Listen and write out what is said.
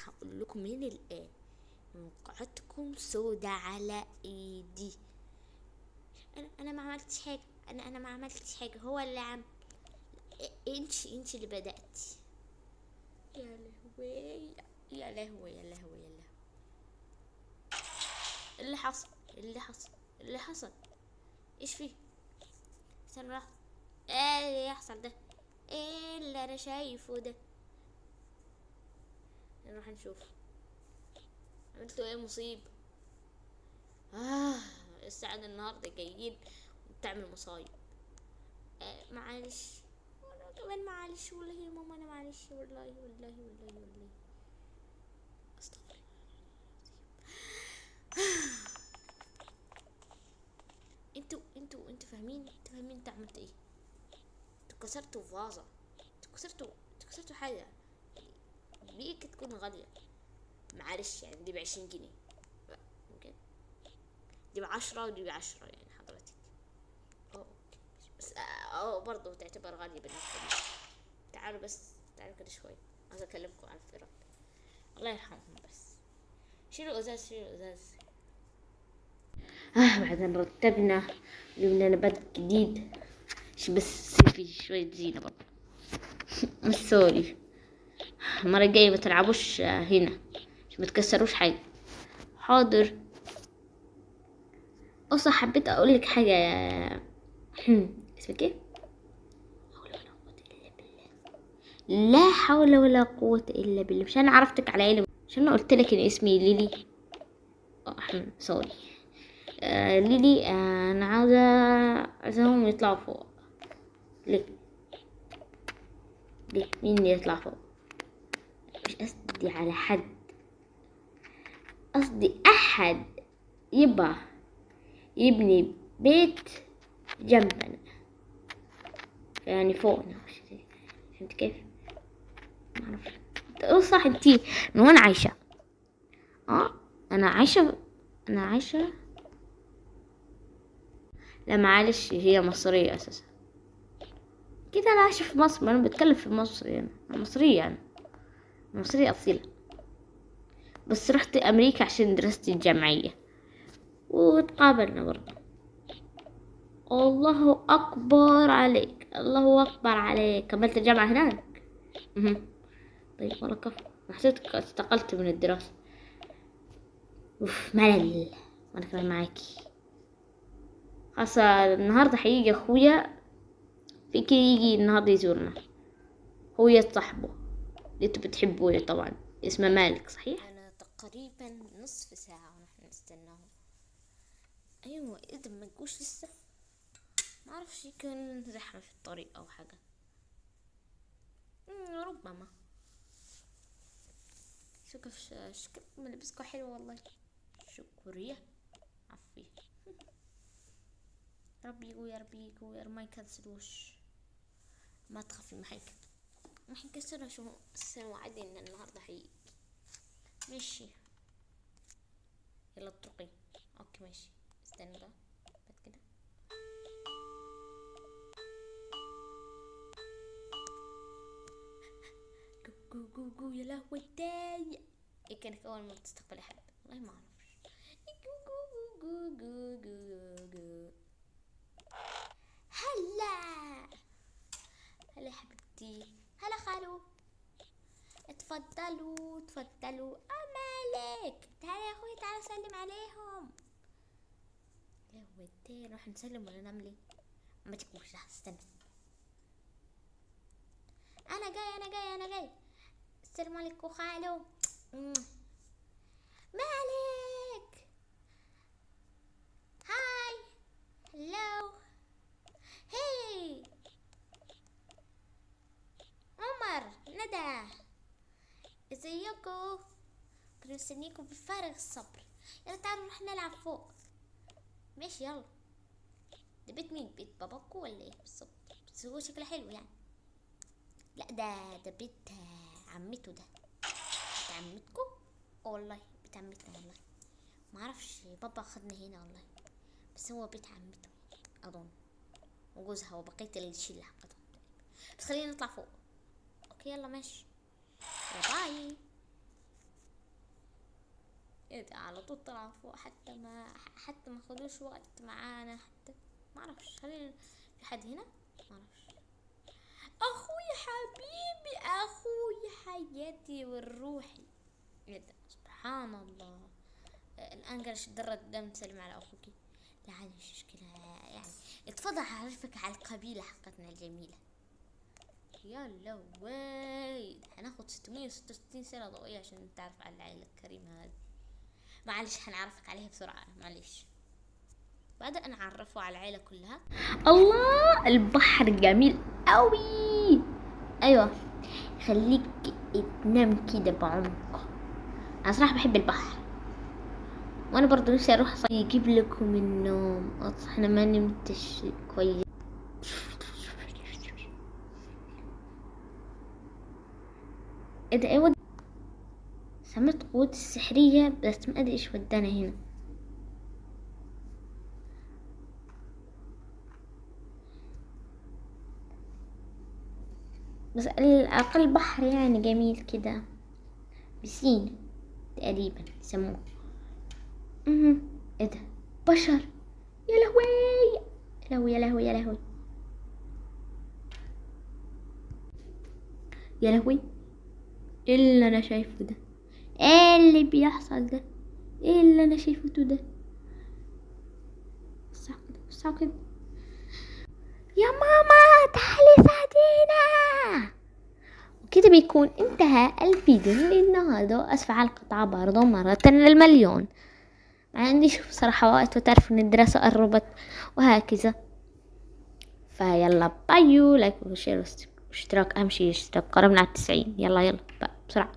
هقول لكم من الآن، موقعتكم سودة على ايدي. انا ما عملتش حاجة، انا ما عملتش حاجة، هو اللي عم. انت اللي بدأتي. يا لهوي، يا لهوي، يا لهوي، يا لهوي. اللي حصل، اللي حصل، اللي حصل. ايش فيه؟ استنى لحظة. ايه اللي يحصل ده؟ ايه اللي انا شايفه ده؟ نروح نشوف. عملتوا ايه مصيب؟ السعادة النهاردة جايين وبتعمل مصايب. معلش. انا كمان معلش والله يا ماما، انا معلش والله والله والله والله. استغفر. انتوا فاهمين؟ انتوا عملتوا ايه؟ انتوا كسرتوا فازة، انتوا كسرتوا حاجة بيك تكون غالية. معلش يعني دي ب20 جنيه، ممكن دي ب10 ودي ب10 يعني حضرتك. اه بس برضه تعتبر غالية بالنسبة لي. تعالوا بس، تعالوا كده شوي، عايزة اكلمكم على الفرق. الله يرحمهم بس. شيلوا ازاز، شيلوا ازاز. بعدين رتبنا، جبنا نبات جديد. بس في شوية زينة برضه. مش سوري، المرة الجاية ما تلعبوش هنا عشان ما تكسروش حاجة. حاضر. اصلا حبيت اقول لك حاجة. اسمك ايه؟ لا حول ولا قوة الا بالله. مش انا عرفتك على علم، مش انا قلت لك ان اسمي ليلي. سوري. ليلي. انا عاوزاهم يطلعوا فوق. ليه؟ ليه مين اللي يطلع فوق؟ مش قصدي على حد، قصدي احد يبقى يبني بيت جنبنا، يعني فوقنا. فهمت كيف؟ معرفش. صح انتي من وين عايشة؟ انا عايشة، انا عايشة. لا معلش، هي مصرية اساسا. كده انا عايشة في مصر، ما انا بتكلم في مصر يعني. أنا مصرية يعني، مصرية اصيلة. بس رحت امريكا عشان دراستي الجامعية، وتقابلنا برضه. الله اكبر عليك، الله اكبر عليك، كملت الجامعة هناك. طيب والله كفو. حسيتك استقلت من الدراسة. اوف ملل، وانا كمان معاكي. خلاص النهاردة حيجي اخويا، فيكي يجي النهاردة يزورنا. هو صاحبه اللي انتوا بتحبوه طبعا، اسمه مالك صحيح. انا تقريبا نصف ساعة ونحن نستناهم. ايوه اذا ما جوش لسه، ما اعرفش، يكون زحمة في الطريق او حاجة. ربما. شكرا ملبسكوا حلو والله. شكرية. عفي. ربي يقوي، يا ربي يقوي، ما يكنسلوش. ما تخافي، ما حنكسرها. شو السنة وعدي ان النهاردة حقيقي. ماشي، يلا اطرقي. اوكي ماشي، استنى بقى بعد كده. جو جو جو جو، يا لهوي الداي. ايه كانك اول ما بتستقبلي حد؟ والله ما اعرف. جو جو جو جو جو جو. هلا هلا حبيبتي، هلا خالو. اتفضلوا اتفضلوا. مالك، تعالى يا اخوي، تعالى سلم عليهم. يا ودي نروح نسلم ولا نعمل ايه؟ ما تكوش، لحظة استنى. انا جاي انا جاي انا جاي. السلام عليكم خالو. مالك. هاي. هلو. هي عمر، ندى، ازيكم؟ كنا مستنيكم بفارغ الصبر. يلا تعالوا نروح نلعب فوق. ماشي يلا. ده بيت مين؟ بيت باباكو ولا ايه بالظبط؟ بس هو شكله حلو يعني. لا ده بيت عمته ده. بيت عمتكو؟ والله بيت عمتنا والله. معرفش، بابا خدنا هنا والله، بس هو بيت عمته اظن، وجوزها وبقية الشلة حقتهم. بس خلينا نطلع فوق. اوكي يلا ماشي. باي. ايه ده، على طول طلعوا فوق، حتى ما خدوش وقت معانا حتى. ما اعرفش هل في حد هنا، ما اعرفش. اخوي حبيبي، اخوي حياتي والروحي. ايه ده، سبحان الله. الان قالش درة دم سلم على اخوك. لا عادي مش مشكلة يعني، اتفضل اعرفك على القبيلة حقتنا الجميلة. يلا وي، هناخد 666 سنة ضوئية عشان نتعرف على العائلة الكريمة هذه. معلش هنعرفك عليها بسرعة، معلش. بعد أن عرفوا على العائلة كلها. الله، البحر جميل قوي. أيوة، خليك تنام كده بعمق. أنا صراحة بحب البحر، وأنا برضو نفسي أروح يجيب لكم النوم. أنا ما نمتش كويس. ايه ده، ايه سمعت قوة السحرية، بس ما ادري ايش ودانا هنا. بس الأقل بحر يعني جميل كده، بسين تقريبا يسموه. ايه ده، بشر، يا لهوي يا لهوي يا لهوي يا لهوي يا لهوي. ايه اللي انا شايفه ده، ايه اللي بيحصل ده، ايه اللي انا شايفته ده. بس كده يا ماما تعالي ساعدينا. وكده بيكون انتهى الفيديو للنهاردة، وأسف على القطعة برضو مرة للمليون. ما عنديش بصراحة وقت، وتعرف ان الدراسة قربت وهكذا. فيلا بايو، لايك وشير واشتراك، اهم شي اشتراك، قربنا على 90. يلا بسرعة.